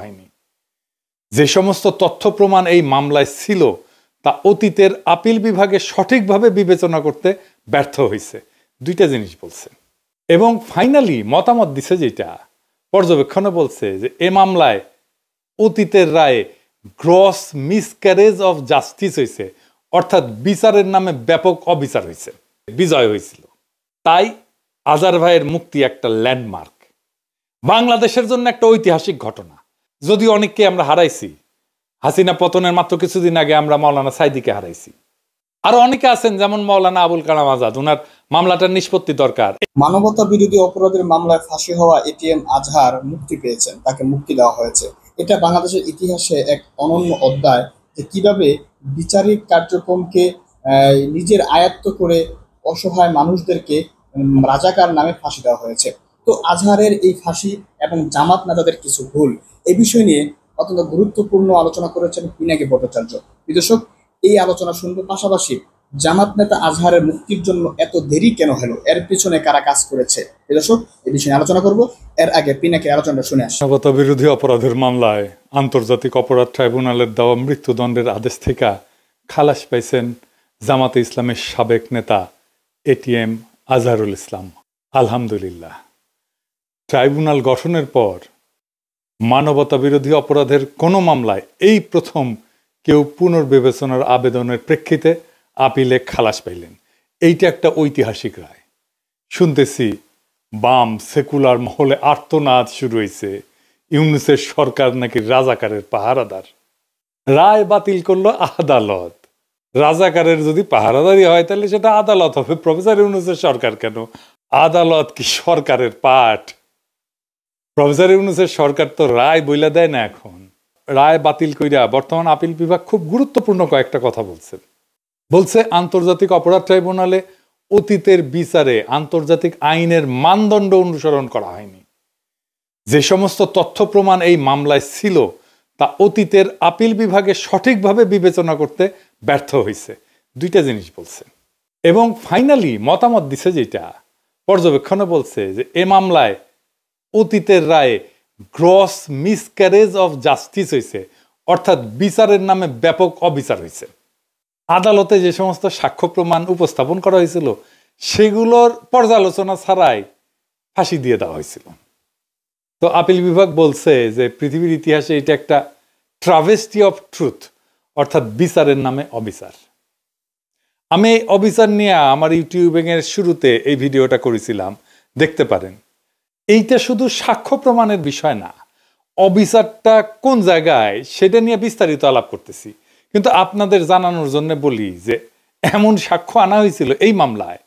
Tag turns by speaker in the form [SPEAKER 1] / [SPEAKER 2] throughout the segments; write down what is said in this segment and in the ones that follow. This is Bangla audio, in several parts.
[SPEAKER 1] হয়নি। যে সমস্ত তথ্য প্রমাণ এই মামলায় ছিল তা অতীতের আপিল বিভাগে সঠিকভাবে বিবেচনা করতে ব্যর্থ হয়েছে। দুইটা জিনিস বলছে এবং ফাইনালি মতামত দিছে, যেটা পর্যবেক্ষণে বলছে যে এ মামলায় অতীতের রায়ে গ্রস মিসক্যারেজ অফ জাস্টিস হয়েছে, অর্থাৎ বিচারের নামে ব্যাপক অবিচার হয়েছে, বিজয় হয়েছিল। তাই আজহার ভাইয়ের মুক্তি একটা ল্যান্ডমার্ক, বাংলাদেশের জন্য একটা ঐতিহাসিক ঘটনা। যদিও অনেককে আমরা হারাইছি, হাসিনা পতনের মাত্র কিছুদিন আগে আমরা মাওলানা সাইদিকে হারাইছি, আরো অনেকে আছেন যেমন মাওলানা আবুল কালাম আজাদ, ওনার মামলাটার নিষ্পত্তি দরকার।
[SPEAKER 2] মানবতা বিরোধী অপরাধের মামলায় ফাঁসি হওয়া এটিএম আজহার মুক্তি পেয়েছেন, তাকে মুক্তি দেওয়া হয়েছে। এটা বাংলাদেশের ইতিহাসে এক অনন্য অধ্যায়, যে কিভাবে বিচারিক কার্যক্রমকে নিজের আয়ত্ত করে অসহায় মানুষদেরকে রাজাকার নামে ফাঁসি দেওয়া হয়েছে। তো আজহারের এই ফাঁসি এবং জামাত নেতাদের কিছু ভুল, এই বিষয় নিয়ে অত্যন্ত গুরুত্বপূর্ণ আলোচনা করেছেন পিনাকি ভট্টাচার্য। দর্শক, এই আলোচনা শুনবো, পাশাপাশি জামাত নেতা আজহারের মুক্তির জন্য এত দেরি কেন হলো, এর পিছনে কারা কাজ করেছে, দর্শক এই বিষয়ে আলোচনা করব। এর আগে পিনাকি আলোচনাটা শুনে আসি।
[SPEAKER 1] মানবতা বিরোধী অপরাধের মামলায় আন্তর্জাতিক অপরাধ ট্রাইব্যুনালের দেওয়া মৃত্যুদণ্ডের আদেশ থেকে খালাস পাইছেন জামাতে ইসলামের সাবেক নেতা এটিএম আজহারুল ইসলাম। আলহামদুলিল্লাহ, ট্রাইব্যুনাল গঠনের পর মানবতা বিরোধী অপরাধের কোনো মামলায় এই প্রথম কেউ পুনর্বিবেচনার আবেদনের প্রেক্ষিতে আপিলে খালাস পাইলেন। এইটা একটা ঐতিহাসিক রায়। শুনতেছি বাম সেকুলার মহলে আর্তনাদ শুরু হয়েছে, ইউনূসের সরকার নাকি রাজাকারের পাহারাদার। রায় বাতিল করলো আদালত। রাজাকারের যদি পাহারাদারি হয় তাহলে সেটা আদালত হবে, প্রফেসর ইউনূসের সরকার কেন? আদালত কি সরকারের পাঠ? প্রফেসর ইউনূসের সরকার তো রায় বইলা দেয় না। এখন রায় বাতিল কইরা বর্তমান আপিল বিভাগ খুব গুরুত্বপূর্ণ কয়েকটা কথা বলছে আন্তর্জাতিক অপরাধ ট্রাইব্যুনালে অতীতের বিচারে আন্তর্জাতিক আইনের মানদণ্ড অনুসরণ করা হয়নি। যে সমস্ত তথ্য প্রমাণ এই মামলায় ছিল তা অতীতের আপিল বিভাগে সঠিকভাবে বিবেচনা করতে ব্যর্থ হয়েছে। দুইটা জিনিস বলছে এবং ফাইনালি মতামত দিছে, যেটা পর্যবেক্ষণে বলছে যে এ মামলায় অতীতের রায়ে গ্রস মিসক্যারেজ অফ জাস্টিস হয়েছে, অর্থাৎ বিচারের নামে ব্যাপক অবিচার হয়েছে। আদালতে যে সমস্ত সাক্ষ্য প্রমাণ উপস্থাপন করা হয়েছিল সেগুলোর পর্যালোচনা ছাড়াই ফাঁসি দিয়ে দেওয়া হয়েছিল। তো আপিল বিভাগ বলছে যে পৃথিবীর ইতিহাসে এটা একটা ট্রাভেস্টি অফ ট্রুথ, অর্থাৎ বিচারের নামে অবিচার। আমি এই অবিচার নিয়ে আমার ইউটিউবের শুরুতে এই ভিডিওটা করেছিলাম, দেখতে পারেন। এইটা শুধু সাক্ষ্য প্রমাণের বিষয় না, অবিচারটা কোন জায়গায় সেটা নিয়ে বিস্তারিত আলাপ করতেছি। কিন্তু আপনাদের জানানোর জন্য বলি যে এমন সাক্ষ্য আনা হয়েছিল এই মামলায়,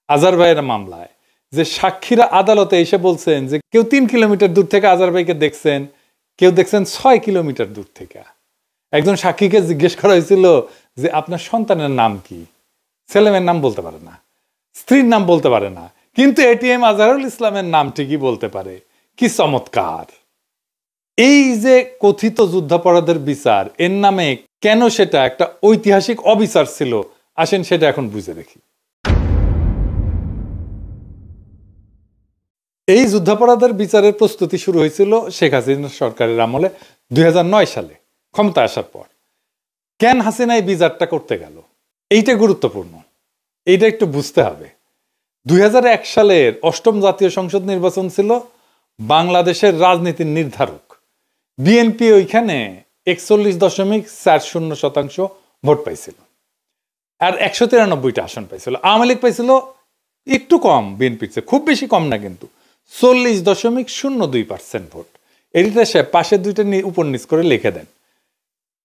[SPEAKER 1] আজহার ভাইয়ের মামলায়, যে সাক্ষীরা আদালতে এসে বলছেন যে কেউ 3 কিলোমিটার দূর থেকে আজহার ভাইকে দেখছেন, কেউ দেখছেন 6 কিলোমিটার দূর থেকে। একজন সাক্ষীকে জিজ্ঞেস করা হয়েছিল যে আপনার সন্তানের নাম কি? ছেলেমেয়ের নাম বলতে পারে না, স্ত্রীর নাম বলতে পারে না, কিন্তু এটিএম আজহারুল ইসলামের নাম ঠিকই বলতে পারে। কি চমৎকার! এই যে কথিত যুদ্ধাপরাধের বিচার, এর নামে কেন সেটা একটা ঐতিহাসিক অবিচার ছিল, আসেন সেটা এখন বুঝে দেখি। এই যুদ্ধাপরাধের বিচারের প্রস্তুতি শুরু হয়েছিল শেখ হাসিনা সরকারের আমলে 2009 সালে ক্ষমতা আসার পর। কেন হাসিনা এই বিচারটা করতে গেল, এইটা গুরুত্বপূর্ণ, এইটা একটু বুঝতে হবে। 2001 সালের 8ম জাতীয় সংসদ নির্বাচন ছিল বাংলাদেশের রাজনীতির নির্ধারক। বিএনপি ওইখানে 41.40% ভোট পাইছিল আর 193টা আসন পাইছিল। আওয়ামী লীগ পাইছিল একটু কম বিএনপির চেয়ে, খুব বেশি কম না, কিন্তু 40.02% ভোট। এটা সে পাশের দুইটা উপর নিচ করে লিখে দেন।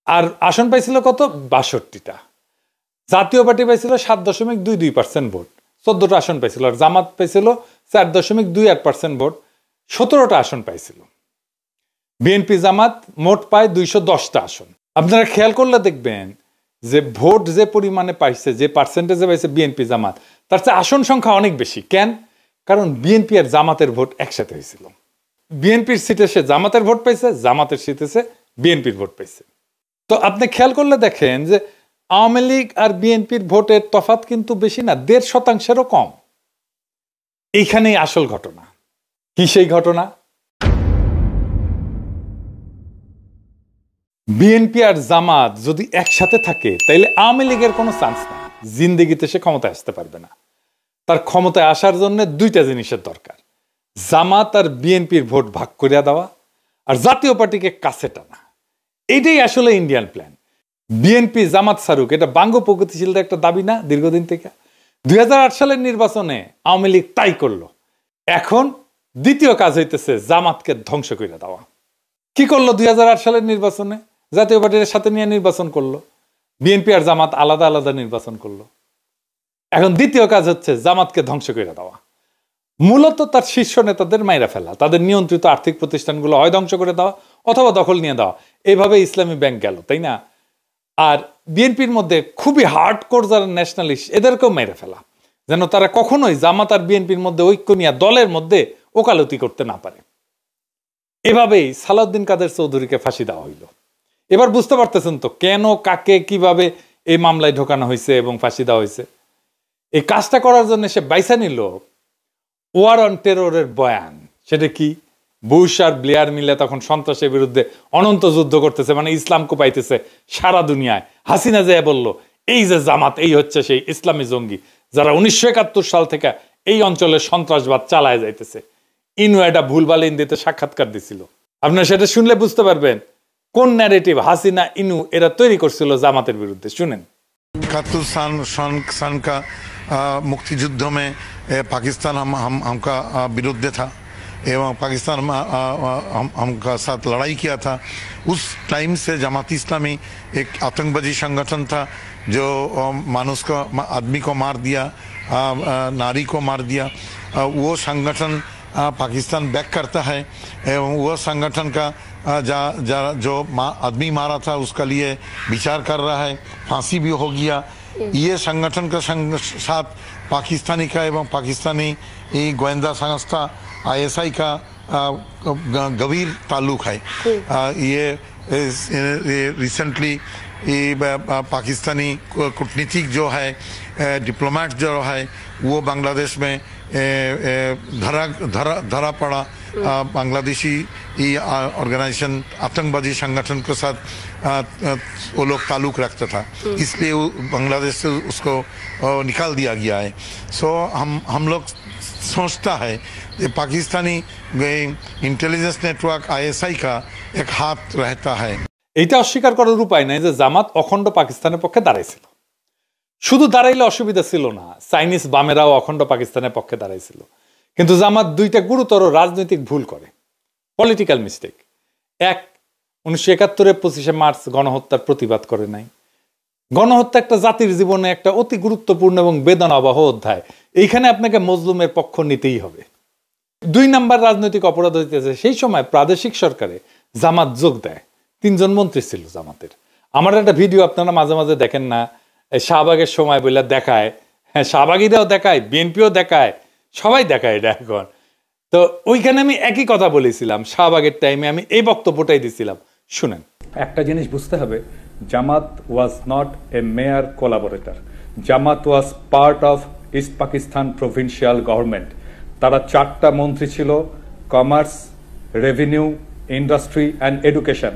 [SPEAKER 1] আর আসন পাইছিল কত? 62টা। জাতীয় পার্টি পাইছিল 7.22% ভোট, 14টা আসন পাইছিল। আর জামাত পাইছিল 4.28% ভোট, 17টা আসন পাইছিল। বিএনপি জামাত মোট পায় 210টা আসন। আপনারা খেয়াল করলে দেখবেন যে ভোট যে পরিমাণে পাইছে, যে পার্সেন্টেজে পাইছে বিএনপি জামাত, তার চেয়ে আসন সংখ্যা অনেক বেশি। কেন? কারণ বিএনপি আর জামাতের ভোট একসাথে হয়েছিল। বিএনপির সিটে সে জামাতের ভোট পাইছে, জামাতের সিটে সে বিএনপির ভোট পাইছে। তো আপনি খেয়াল করলে দেখেন যে আওয়ামী লীগ আর বিএনপির ভোটের তফাৎ কিন্তু বেশি না, 1.5%-এরও কম। এইখানেই আসল ঘটনা। কি সেই ঘটনা? বিএনপি আর জামাত যদি একসাথে থাকে তাইলে আওয়ামী লীগের কোনো চান্স নাই, জিন্দেগিতে সে ক্ষমতায় আসতে পারবে না। তার ক্ষমতায় আসার জন্য দুইটা জিনিসের দরকার, জামাত আর বিএনপির ভোট ভাগ করিয়া দেওয়া আর জাতীয় পার্টিকে কাছে টানা। এটাই আসলে ইন্ডিয়ান প্ল্যান। বিএনপি জামাত সারুক, এটা বাঙ্গ প্রগতিশীলদের একটা দাবি না দীর্ঘদিন থেকে। 2008 সালের নির্বাচনে আওয়ামী লীগ তাই করলো। এখন দ্বিতীয় কাজ হইতেছে জামাতকে ধ্বংস করে দেওয়া। কি করলো 2008 সালের নির্বাচনে? জাতীয় পার্টির সাথে নিয়ে নির্বাচন করলো, বিএনপি আর জামাত আলাদা আলাদা নির্বাচন করলো। এখন দ্বিতীয় কাজ হচ্ছে জামাতকে ধ্বংস করে দেওয়া, মূলত তার শীর্ষ নেতাদের মাইরা ফেলা, তাদের নিয়ন্ত্রিত আর্থিক প্রতিষ্ঠানগুলো হয় ধ্বংস করে দেওয়া অথবা দখল নিয়ে দেওয়া। এইভাবে ইসলামী ব্যাংক গেল, তাই না? আর বিএনপির মধ্যে খুবই হার্ডকোর যারা ন্যাশনালিস্ট, এদেরকেও মেরে ফেলা, যেন তারা কখনোই জামাত আর বিএনপির মধ্যে ঐক্য নিয়ে দলের মধ্যে ওকালতি করতে না পারে। এভাবেই সালাউদ্দিন কাদের চৌধুরীকে ফাঁসি দেওয়া হইল। এবার বুঝতে পারতেছেন তো কেন, কাকে, কিভাবে এই মামলায় ঢোকানো হয়েছে এবং ফাঁসি দেওয়া হয়েছে। এই কাজটা করার জন্য সে বাইসা নিল ওয়ার অন টেররের বয়ান। সেটা কি? বুশ আর ব্লেয়ার মিলে তখন সন্ত্রাসের বিরুদ্ধে অনন্ত যুদ্ধ করতেছে, মানে ইসলাম কোপাইতেছে সারা দুনিয়ায়। হাসিনা যে বলল এই যে জামাত, এই হচ্ছে সেই ইসলামী জঙ্গি যারা 1971 সাল থেকে এই অঞ্চলে সন্ত্রাসবাদ চালায় যাইতেছে। ইনু এটা ভুলভাল হিন্দিতে সাক্ষাৎকার দিছিল, আপনারা সেটা শুনলে বুঝতে পারবেন কোন ন্যারেটিভ হাসিনা ইনু এরা তৈরি করছিল জামাতের বিরুদ্ধে। শুনেন।
[SPEAKER 3] 71 सन का मुक्तियुद्ध में पाकिस्तान हमका विरुद्ध था एवं पाकिस्तान हमका साथ लड़ाई किया था। उस टाइम से जमात इस्लामी एक आतंकवादी संगठन था जो मानुष को, आदमी को मार दिया, नारी को मार दिया। वो संगठन पाकिस्तान बैक करता है एवं वो संगठन का जो आदमी मारा था उसका लिए विचार कर रहा है, फांसी भी हो गया। ये संगठन का साथ पाकिस्तानी का एवं पाकिस्तानी गोयंदा संस्था ISI का गंभीर ताल्लुक है। ये रिसेंटली पाकिस्तानी कूटनीतिक जो है, डिप्लोमेट जो है, वो बांग्लादेश में धरा पड़ा। बांग्लादेशी ऑर्गेनाइजेशन आतंकवादी संगठन के साथ वो लोग ताल्लुक रखता था, इसलिए बांग्लादेश से उसको निकाल दिया गया है। सो हम लोग सोचता है कि पाकिस्तानी इंटेलिजेंस नेटवर्क ISI का एक हाथ रहता है।
[SPEAKER 1] এটা অস্বীকার করার উপায় নাই যে জামাত অখণ্ড পাকিস্তানের পক্ষে দাঁড়াইছিল। শুধু দাঁড়াইলে অসুবিধা ছিল না, চাইনিজ বামেরাও অখণ্ড পাকিস্তানের পক্ষে দাঁড়াইছিল। কিন্তু জামাত দুইটা গুরুতর রাজনৈতিক ভুল করে, পলিটিক্যাল মিস্টেক। এক, 1971-এর 25শে মার্চ গণহত্যার প্রতিবাদ করে নাই। গণহত্যা একটা জাতির জীবনে একটা অতি গুরুত্বপূর্ণ এবং বেদনাবহ অধ্যায়, এইখানে আপনাকে মজলুমের পক্ষ নিতেই হবে। 2 নাম্বার রাজনৈতিক অপরাধ হইতেছে সেই সময় প্রাদেশিক সরকারে জামাত যোগ দেয়। 3 জন মন্ত্রী ছিল জামাতের। আমার একটা ভিডিও আপনারা মাঝে মাঝে দেখেন না, শাহবাগের সময় বলে দেখায়, হ্যাঁ শাহবাগীরাও দেখায়, বিএনপিও দেখায়, সবাই দেখায় এটা এখন। তো ওইখানে আমি একই কথা বলেছিলাম, শাহবাগের টাইমে আমি এই বক্তব্যটাই দিছিলাম। শুনেন। একটা জিনিস বুঝতে হবে, Jamaat was not a mere collaborator, Jamaat was part of East Pakistan provincial government. তারা 4টা মন্ত্রী ছিল, commerce, revenue, industry and education.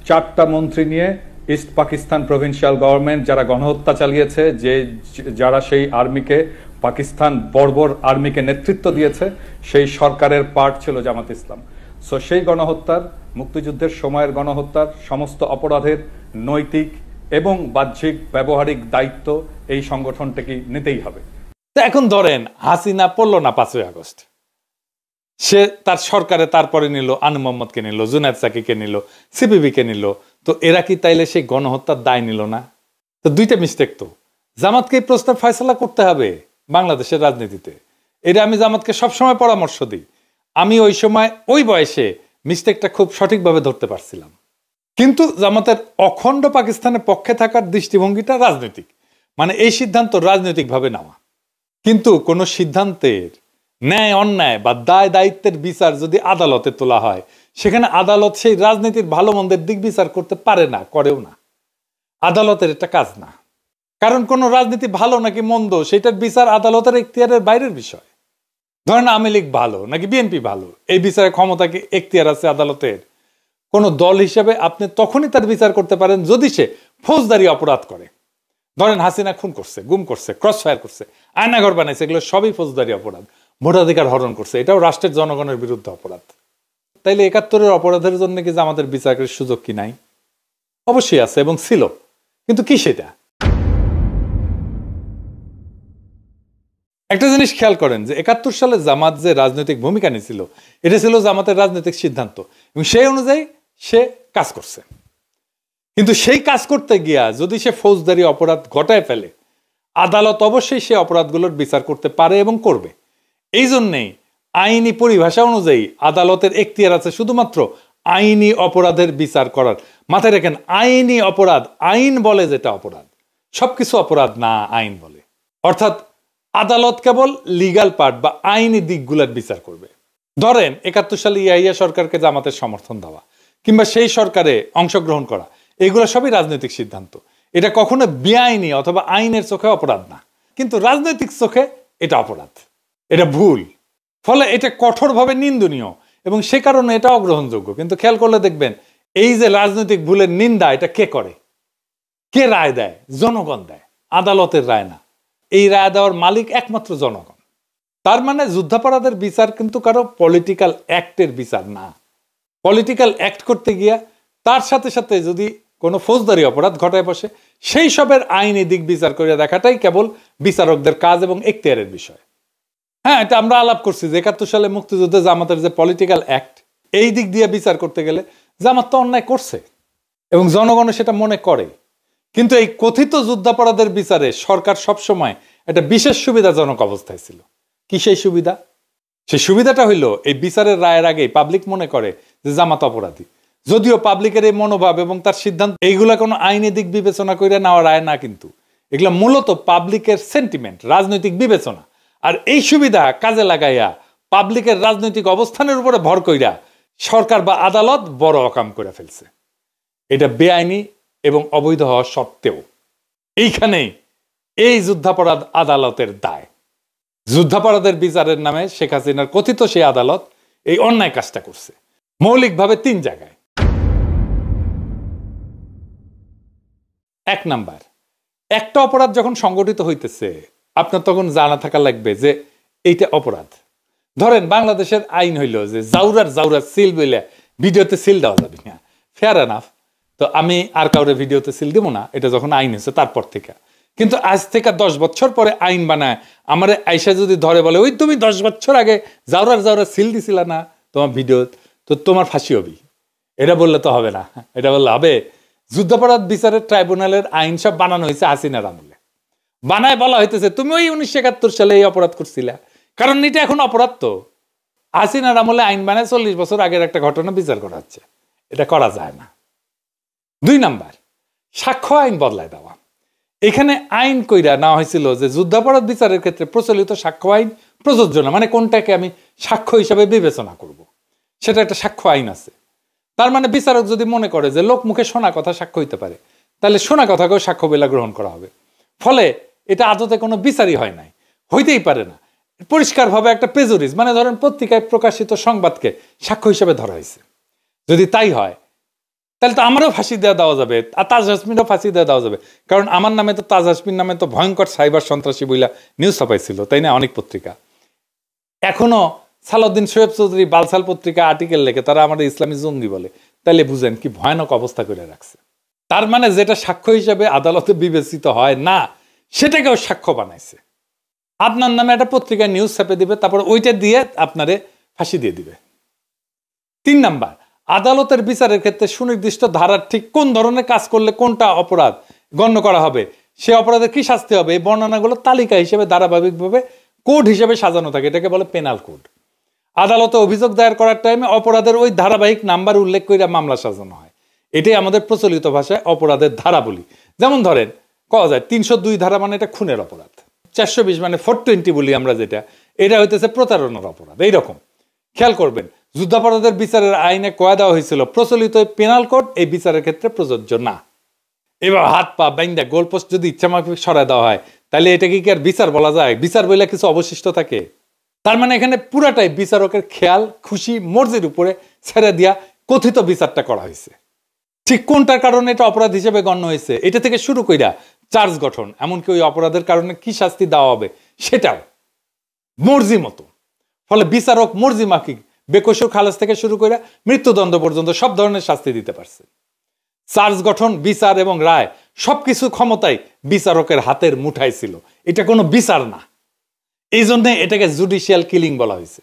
[SPEAKER 1] 4টা মন্ত্রী নিয়ে ইস্ট পাকিস্তান প্রভিন্সিয়াল গভর্নমেন্ট যারা গণহত্যা চালিয়েছে, যারা সেই আর্মিকে, পাকিস্তান বর্বর আর্মিকে নেতৃত্ব দিয়েছে, সেই সরকারের পার্ট ছিল জামাত ইসলাম। সো সেই গণহত্যার, মুক্তিযুদ্ধের সময়ের গণহত্যার সমস্ত অপরাধের নৈতিক এবং বাহ্যিক ব্যবহারিক দায়িত্ব এই সংগঠনটাকে নিতেই হবে। তো এখন ধরেন হাসিনা পড়ল না 5ই আগস্ট, সে তার সরকারে তারপরে নিল আনু মোহাম্মদকে নিল, জুনায়েদ সাকিকে নিল, সিপিবিকে নিল। তো এরা কি তাইলে সেই গণহত্যার দায় নিল না? তো দুইটা মিস্টেক। তো জামাতকে এই প্রশ্নের ফয়সালা করতে হবে বাংলাদেশের রাজনীতিতে। এটা আমি জামাতকে সবসময় পরামর্শ দিই। আমি ওই সময় ওই বয়সে মিস্টেকটা খুব সঠিকভাবে ধরতে পারছিলাম। কিন্তু জামাতের অখণ্ড পাকিস্তানের পক্ষে থাকার দৃষ্টিভঙ্গিটা রাজনৈতিক, মানে এই সিদ্ধান্ত রাজনৈতিকভাবে নেওয়া। কিন্তু কোনো সিদ্ধান্তের ন্যায় অন্যায় বা দায় দায়িত্বের বিচার যদি আদালতে তোলা হয়, সেখানে আদালত সেই রাজনীতির ভালো মন্দের দিক বিচার করতে পারে না, করেও না। আদালতের এটা কাজ না। কারণ কোন রাজনীতি ভালো নাকি মন্দ সেটার বিচার আদালতের এখতিয়ারের বাইরের বিষয়। ধরেন আওয়ামী লীগ ভালো নাকি বিএনপি ভালো, এই বিচারে ক্ষমতা কি এখতিয়ার আছে আদালতের? কোনো দল হিসেবে আপনি তখনই তার বিচার করতে পারেন যদি সে ফৌজদারি অপরাধ করে। ধরেন হাসিনা খুন করছে, গুম করছে, ক্রস ফায়ার করছে, আয়নাঘর বানাইছে, এগুলো সবই ফৌজদারি অপরাধ। ভোটাধিকার হরণ করছে, এটাও রাষ্ট্রের জনগণের বিরুদ্ধে অপরাধ। তাইলে ৭১-এর অপরাধের জন্য কি যে আমাদের বিচারের সুযোগ কি নাই? অবশ্যই আছে এবং ছিল, কিন্তু কি সেটা? একটা জিনিস খেয়াল করেন যে ৭১ সালে জামাত যে রাজনৈতিক ভূমিকা নিয়েছিল, এটা ছিল জামাতের রাজনৈতিক সিদ্ধান্ত এবং সেই অনুযায়ী সে কাজ করছে। কিন্তু সেই কাজ করতে গিয়া যদি সে ফৌজদারি অপরাধ ঘটায় ফেলে, আদালত অবশ্যই সে অপরাধগুলোর বিচার করতে পারে এবং করবে। এই জন্যেই আইনি পরিভাষা অনুযায়ী আদালতের এখতিয়ার আছে শুধুমাত্র আইনি অপরাধের বিচার করার। মাথায় রাখেন, আইনি অপরাধ, আইন বলে যেটা অপরাধ, সবকিছু অপরাধ না, আইন বলে। অর্থাৎ আদালত কেবল লিগাল পার্ট বা আইনি দিকগুলোর বিচার করবে। ধরেন ৭১ সালে ইয়াহিয়া সরকারকে জামাতের সমর্থন দেওয়া কিংবা সেই সরকারে অংশগ্রহণ করা, এগুলো সবই রাজনৈতিক সিদ্ধান্ত। এটা কখনো বেআইনি অথবা আইনের চোখে অপরাধ না, কিন্তু রাজনৈতিক চোখে এটা অপরাধ, এটা ভুল। ফলে এটা কঠোরভাবে নিন্দনীয় এবং সে কারণে এটা অগ্রহণযোগ্য। কিন্তু খেয়াল করলে দেখবেন এই যে রাজনৈতিক ভুলের নিন্দা, এটা কে করে, কে রায় দেয়? জনগণ দেয়, আদালতের রায় না। এই রায় দেওয়ার মালিক একমাত্র জনগণ। তার মানে যুদ্ধাপরাধের বিচার কিন্তু কারো পলিটিক্যাল অ্যাক্টের বিচার না। পলিটিক্যাল অ্যাক্ট করতে গিয়া তার সাথে সাথে যদি কোনো ফৌজদারি অপরাধ ঘটায় বসে, সেই সবের আইনি দিক বিচার করে দেখাটাই কেবল বিচারকদের কাজ এবং এখতিয়ারের বিষয়। হ্যাঁ, এটা আমরা আলাপ করছি যে ৭১ সালে মুক্তিযুদ্ধে জামাতের যে পলিটিক্যাল অ্যাক্ট, এই দিক দিয়ে বিচার করতে গেলে জামাত তো অন্যায় করছে এবং জনগণও সেটা মনে করে। কিন্তু এই কথিত যুদ্ধাপরাধের বিচারে সরকার সবসময় একটা বিশেষ সুবিধাজনক অবস্থায় ছিল। কি সেই সুবিধা? সেই সুবিধাটা হইল এই বিচারের রায়ের আগেই পাবলিক মনে করে যে জামাত অপরাধী, যদিও পাবলিকের এই মনোভাব এবং তার সিদ্ধান্ত এইগুলা কোনো আইনি দিক বিবেচনা করে নেওয়া রায় না, কিন্তু এগুলা মূলত পাবলিকের সেন্টিমেন্ট, রাজনৈতিক বিবেচনা। আর এই সুবিধা কাজে লাগাইয়া পাবলিকের রাজনৈতিক অবস্থানের উপরে ভর কইরা সরকার বা আদালত বড় অকাম করে ফেলছে। এটা বেআইনি এবং অবৈধ হওয়া সত্ত্বেও এইখানেই এই যুদ্ধাপরাধ আদালতের দায়। যুদ্ধাপরাধের বিচারের নামে শেখ হাসিনার কথিত সেই আদালত এই অন্যায় কাজটা করছে মৌলিকভাবে ৩ জায়গায়। ১ নাম্বার, একটা অপরাধ যখন সংগঠিত হইতেছে আপনার তখন জানা থাকা লাগবে যে এইটা অপরাধ। ধরেন বাংলাদেশের আইন হইল যে জাউরার সিল বলে ভিডিওতে সিল দেওয়া যাবে না, ফেয়ার এনাফ। তো আমি আর কাউরে ভিডিওতে সিল দিব না, এটা যখন আইন হয়েছে তারপর থেকে। কিন্তু আজ থেকে 10 বছর পরে আইন বানায় আমার আইসা যদি ধরে বলে ওই তুমি 10 বছর আগে জাউরার সিল দিছিল না তোমার ভিডিও, তো তোমার ফাঁসি হবি, এটা বললে তো হবে না। এটা বললে হবে যুদ্ধাপরাধ বিচারের ট্রাইব্যুনালের আইন সব বানানো হয়েছে হাসিনার আমলে। বানায় বলা হইতেছে তুমি ওই 1971 সালে এই অপরাধ করছিলা, কারণ এটা এখন অপরাধ। তো হাসিনার আমলে আইন বানায় 40 বছর আগের একটা ঘটনা বিচার করা হচ্ছে, এটা করা যায় না। 2 নাম্বার, সাক্ষ্য আইন বদলায় দেওয়া। এখানে আইন কইরা নেওয়া হয়েছিল যে যুদ্ধাপরাধ বিচারের ক্ষেত্রে প্রচলিত সাক্ষ্য আইন প্রযোজ্য না, মানে কোনটাকে আমি সাক্ষ্য হিসাবে বিবেচনা করব, সেটা একটা সাক্ষ্য আইন আছে। তার মানে বিচারক যদি মনে করে যে লোক মুখে শোনা কথা সাক্ষ্য হইতে পারে, তাহলে শোনা কথাকেও সাক্ষ্য বলে গ্রহণ করা হবে। ফলে এটা আদতে কোনো বিচারই হয় নাই, হইতেই পারে না। পরিষ্কারভাবে একটা প্রেজুডিস, মানে ধরেন পত্রিকায় প্রকাশিত সংবাদকে সাক্ষ্য হিসাবে ধরা হয়েছে। যদি তাই হয় তাহলে তো আমারও ফাঁসি দেওয়া যাবে, আর তাজ হাসমিনও ফাঁসি দেওয়া যাবে। কারণ আমার নামে তো, তাজ হাসমিন নামে তো ভয়ঙ্কর সাইবার সন্ত্রাসী বইলা নিউজ ছাপাইছিল, তাই না, অনেক পত্রিকা। এখনো সালাউদ্দিন শোয়েব চৌধুরী বালসাল পত্রিকা আর্টিকেল লেখে, তারা আমাদের ইসলামী জঙ্গি বলে। তাইলে বুঝেন কি ভয়ানক অবস্থা করে রাখছে। তার মানে যেটা সাক্ষ্য হিসাবে আদালতে বিবেচিত হয় না, সেটাকেও সাক্ষ্য বানাইছে। আপনার নামে একটা পত্রিকায় নিউজ ছাপে দিবে, তারপর ওইটা দিয়ে আপনারে ফাঁসি দিয়ে দিবে। 3 নাম্বার, আদালতের বিচারের ক্ষেত্রে সুনির্দিষ্ট ধারার ঠিক কোন ধরনের কাজ করলে কোনটা অপরাধ গণ্য করা হবে, সে অপরাধের কি শাস্তি হবে, এই বর্ণনাগুলো তালিকা হিসেবে ধারাবাহিকভাবে কোড হিসেবে সাজানো থাকে। এটাকে বলে পেনাল কোড। আদালতে অভিযোগ দায়ের করার টাইমে অপরাধের ওই ধারাবাহিক নাম্বার উল্লেখ করে মামলা সাজানো হয়। এটাই আমাদের প্রচলিত ভাষায় অপরাধের ধারা বলি। যেমন ধরেন কওয়া যায় 302 ধারা মানে এটা খুনের অপরাধ, 420 মানে 420 বলি আমরা, যেটা এটা হইতেছে প্রতারণার অপরাধ। এইরকম খেয়াল করবেন, যুদ্ধাপরাধের বিচারের আইনে কয়া দেওয়া হয়েছিল প্রচলিত পেনাল কোড এই বিচারের ক্ষেত্রে প্রযোজ্য না। এবার হাত পা বাইন্দা গোলপোস্ট যদি ইচ্ছামাফিক সরায় দেওয়া হয়, তাহলে এটাকে কি আর বিচার বলা যায়? বিচার বলে কিছু অবশিষ্ট থাকে? তার মানে এখানে পুরাটাই বিচারকের খেয়াল খুশি মর্জির উপরে ছেড়ে দিয়া কথিত বিচারটা করা হয়েছে। ঠিক কোনটার কারণে এটা অপরাধ হিসেবে গণ্য হয়েছে এটা থেকে শুরু কইরা চার্জ গঠন, এমনকি ওই অপরাধের কারণে কি শাস্তি দেওয়া হবে সেটাও মর্জি মতো। ফলে বিচারক মর্জি মাফিক বেকসুর খালাস থেকে শুরু করে মৃত্যুদণ্ড পর্যন্ত সব ধরনের শাস্তি দিতে পারছে। চার্জ গঠন, বিচার এবং রায় সবকিছু ক্ষমতায় বিচারকের হাতের মুঠায় ছিল। এটা কোনো বিচার না, এই জন্য এটাকে জুডিশিয়াল কিলিং বলা হয়েছে।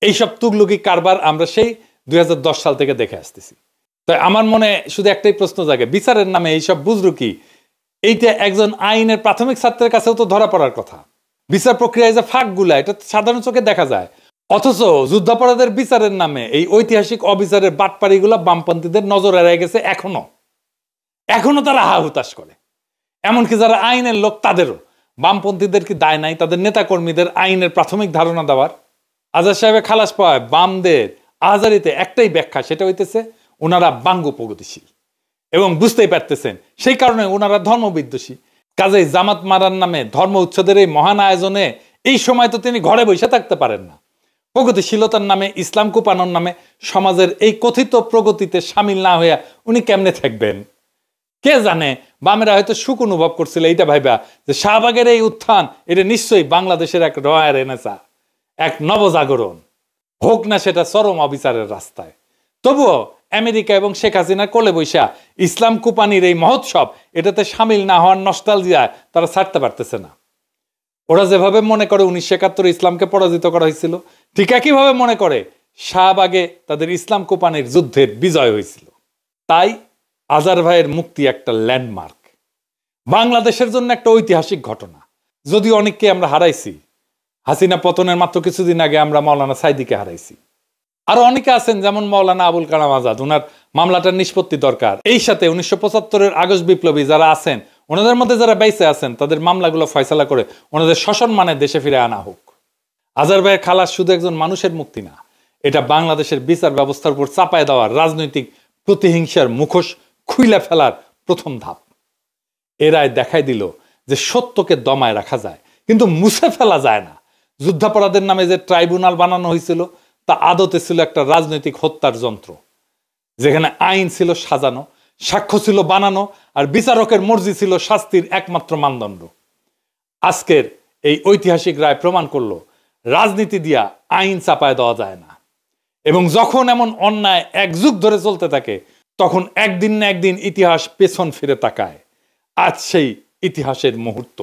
[SPEAKER 1] এইসব তুগলুকি কারবার আমরা সেই 2010 সাল থেকে দেখে আসতেছি। তাই আমার মনে শুধু একটাই প্রশ্ন জাগে, বিচারের নামে এইসব বুজরুকি, এইটা একজন আইনের প্রাথমিক ছাত্রের কাছেও তো ধরা পড়ার কথা। বিচার প্রক্রিয়ায় যে ফাঁকগুলা এটা সাধারণ চোখে দেখা যায়, অথচ যুদ্ধাপরাধের বিচারের নামে এই ঐতিহাসিক অবিচারের বাটপাড়িগুলো বামপন্থীদের নজর এড়ায় গেছে। এখনো তারা হা হুতাশ করে। এমনকি যারা আইনের লোক তাদেরও, বামপন্থীদের কি দায় নাই তাদের নেতাকর্মীদের আইনের প্রাথমিক ধারণা দেওয়ার? আজাদ সাহেবের খালাস পাওয়ায় বামদের আজারিতে একটাই ব্যাখ্যা, সেটা হইতেছে ওনারা বাঙ্গু প্রগতিশীল এবং বুঝতেই পারতেছেন সেই কারণে ওনারা ধর্মবিদ্বেষী। কাজেই জামাত মারার নামে ধর্ম উচ্ছেদের এই মহান আয়োজনে এই সময় তো তিনি ঘরে বসে থাকতে পারেন না। প্রগতিশীলতার নামে, ইসলাম কুপানোর নামে সমাজের এই কথিত প্রগতিতে সামিল না হইয়া উনি কেমনে থাকবেন? কে জানে, বামেরা হয়তো সুখ অনুভব করছিল এইটা ভাইবা যে শাহবাগের এই উত্থান এটা নিশ্চয়ই বাংলাদেশের এক রয়ার এনেসা, এক নবজাগরণ হোক না সেটা চরম অবিচারের রাস্তায়। তবুও আমেরিকা এবং শেখ হাসিনার কোলে বৈশা ইসলাম কুপানির এই মহোৎসব এটাতে সামিল না হওয়ার নস্টালজিয়ায় তারা ছাড়তে পারতেছে না। ওরা যেভাবে মনে করে 1971 ইসলামকে পরাজিত করা হয়েছিল, ঠিক একইভাবে মনে করে শাহবাগে তাদের ইসলাম কুপানির যুদ্ধের বিজয় হয়েছিল। তাই আজার ভাইয়ের মুক্তি একটা ল্যান্ডমার্ক, বাংলাদেশের জন্য একটা ঐতিহাসিক ঘটনা। যদিও অনেককে আমরা হারাইছি, হাসিনা পতনের মাত্র কিছুদিন আগে আমরা মাওলানা সাইদিকে হারাইছি। আরো অনেকে আছেন যেমন মাওলানা আবুল কালাম আজাদ, ওনার মামলাটার নিষ্পত্তি দরকার। এই সাথে 1975-এর আগস্ট বিপ্লবী যারা আছেন, ওনাদের মধ্যে যারা বেঁচে আছেন তাদের মামলাগুলো ফয়সালা করে ওনাদের সসম্মানে দেশে ফিরে আনা হোক। আজার ভাইয়ের খালাস শুধু একজন মানুষের মুক্তি না, এটা বাংলাদেশের বিচার ব্যবস্থার উপর চাপায় দেওয়ার রাজনৈতিক প্রতিহিংসার মুখোশ খুইলা ফেলার প্রথম ধাপ। এ রায় দেখাই দিল যে সত্যকে দমায় রাখা যায় কিন্তু মুছে ফেলা যায় না। যুদ্ধাপরাধের নামে যে ট্রাইব্যুনাল বানানো হয়েছিল তা আদতে ছিল একটা রাজনৈতিক হত্যার যন্ত্র, যেখানে আইন ছিল সাজানো, সাক্ষ্য ছিল বানানো, আর বিচারকের মর্জি ছিল শাস্তির একমাত্র মানদণ্ড। আজকের এই ঐতিহাসিক রায় প্রমাণ করলো রাজনীতি দিয়া আইন চাপায় দেওয়া যায় না, এবং যখন এমন অন্যায় এক যুগ ধরে চলতে থাকে তখন একদিন না একদিন ইতিহাস পেছন ফিরে তাকায়। আজ সেই ইতিহাসের মুহূর্ত।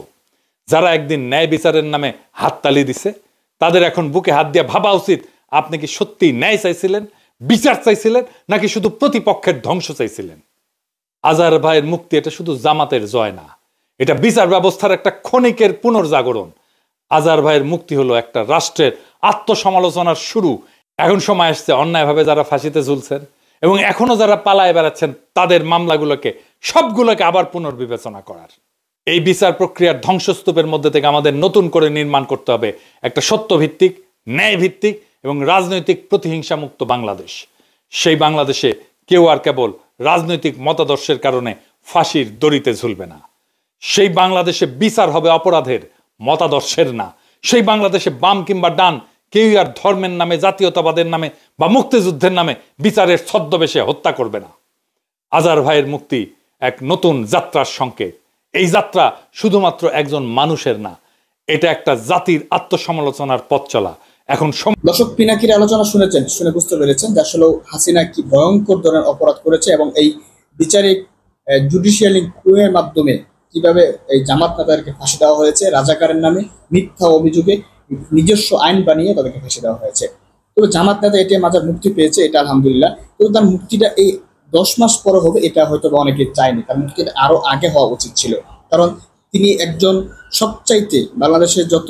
[SPEAKER 1] যারা একদিন ন্যায় বিচারের নামে হাততালি দিছে তাদের এখন বুকে হাত দিয়ে ভাবা উচিত, আপনি কি সত্যি ন্যায় চাইছিলেন, বিচার চাইছিলেন, নাকি শুধু প্রতিপক্ষের ধ্বংস চাইছিলেন? আজার ভাইয়ের মুক্তি এটা শুধু জামাতের জয় না, এটা বিচার ব্যবস্থার একটা ক্ষণিকের পুনর্জাগরণ। আজার ভাইয়ের মুক্তি হলো একটা রাষ্ট্রের আত্মসমালোচনার শুরু। এখন সময় আসছে অন্যায়ভাবে যারা ফাঁসিতে ঝুলছেন এবং এখনো যারা পালায় বেড়াচ্ছেন তাদের মামলাগুলোকে সবগুলোকে আবার পুনর্বিবেচনা করার। এই বিচার প্রক্রিয়ার ধ্বংসস্তূপের মধ্যে থেকে আমাদের নতুন করে নির্মাণ করতে হবে একটা সত্যভিত্তিক, ন্যায়ভিত্তিক এবং রাজনৈতিক প্রতিহিংসা মুক্ত বাংলাদেশ। সেই বাংলাদেশে কেউ আর কেবল রাজনৈতিক মতাদর্শের কারণে ফাঁসির দড়িতে ঝুলবে না। সেই বাংলাদেশে বিচার হবে অপরাধের, মতাদর্শের না। সেই বাংলাদেশে বাম কিংবা ডান কেউ আর ধর্মের নামে, জাতীয়তাবাদের নামে বা মুক্তিযুদ্ধের নামে বিচারের ছদ্মবেশে হত্যা করবে না। আজার ভাইয়ের মুক্তি এক নতুন যাত্রার সংকেত। এই যাত্রা শুধুমাত্র একজন মানুষের না, এটা একটা জাতির আত্মসমালোচনার পথ চলা। এখন
[SPEAKER 2] দর্শক, পিনাকির আলোচনা শুনেছেন, শুনে বুঝতে পেরেছেন যে আসলে হাসিনা কি ভয়ঙ্কর ধরনের অপরাধ করেছে এবং এই বিচারিক জুডিশিয়াল ক্যুয়ের মাধ্যমে কিভাবে এই জামাত নেতাদেরকে ফাঁসি দেওয়া হয়েছে রাজাকারের নামে, মিথ্যা অভিযোগে নিজস্ব আইন বানিয়ে তাদেরকে ফাঁসি দেওয়া হয়েছে। তবে জামাত নেতা এটিএম আজাদ মুক্তি পেয়েছে, এটা আলহামদুলিল্লাহ। কিন্তু তার মুক্তিটা এই 10 মাস পরে হবে এটা হয়তো অনেকে চায়নি। তার মুক্তিটা আরো আগে হওয়া উচিত ছিল, কারণ তিনি একজন সবচাইতে বাংলাদেশের যত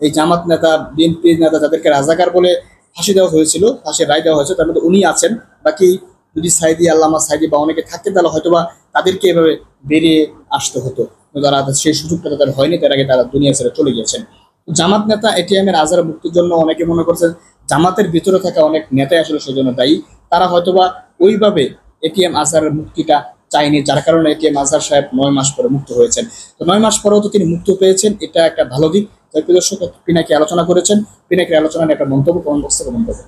[SPEAKER 2] এই জামাত নেতা, বিএনপি নেতা যাদেরকে রাজাকার বলে ফাঁসি দেওয়া হয়েছিল, ফাঁসির রায় দেওয়া হয়েছে, তার মধ্যে উনি আছেন। বাকি যদি সাইদি, আল্লামা সাইদি বা অনেকে থাকতে তাহলে হয়তো বা তাদেরকে এভাবে বেরিয়ে আসতে হতো, তারা সেই সুযোগটা তাদের হয়নি, তার আগে তারা দুনিয়া ছেড়ে চলে গিয়েছেন। জামাত নেতা এটিএম এর আজার মুক্তির জন্য অনেকে মনে করছেন জামাতের ভিতরে থাকা অনেক নেতাই আসলে সেই জন্য দায়ী। তারা হয়তোবা ওইভাবে এটিএম আজহারের মুক্তিটা চাইনি, যার কারণে এটিএম আজহার সাহেব 9 মাস পরে মুক্ত হয়েছেন। তো 9 মাস পরেও তো তিনি মুক্ত পেয়েছেন, এটা একটা ভালো দিক। তাই প্রিয় দর্শক, পিনাকি আলোচনা করেছেন, পিনাকির আলোচনা নিয়ে একটা মন্তব্য কমেন্ট বক্সে কমেন্ট করবেন।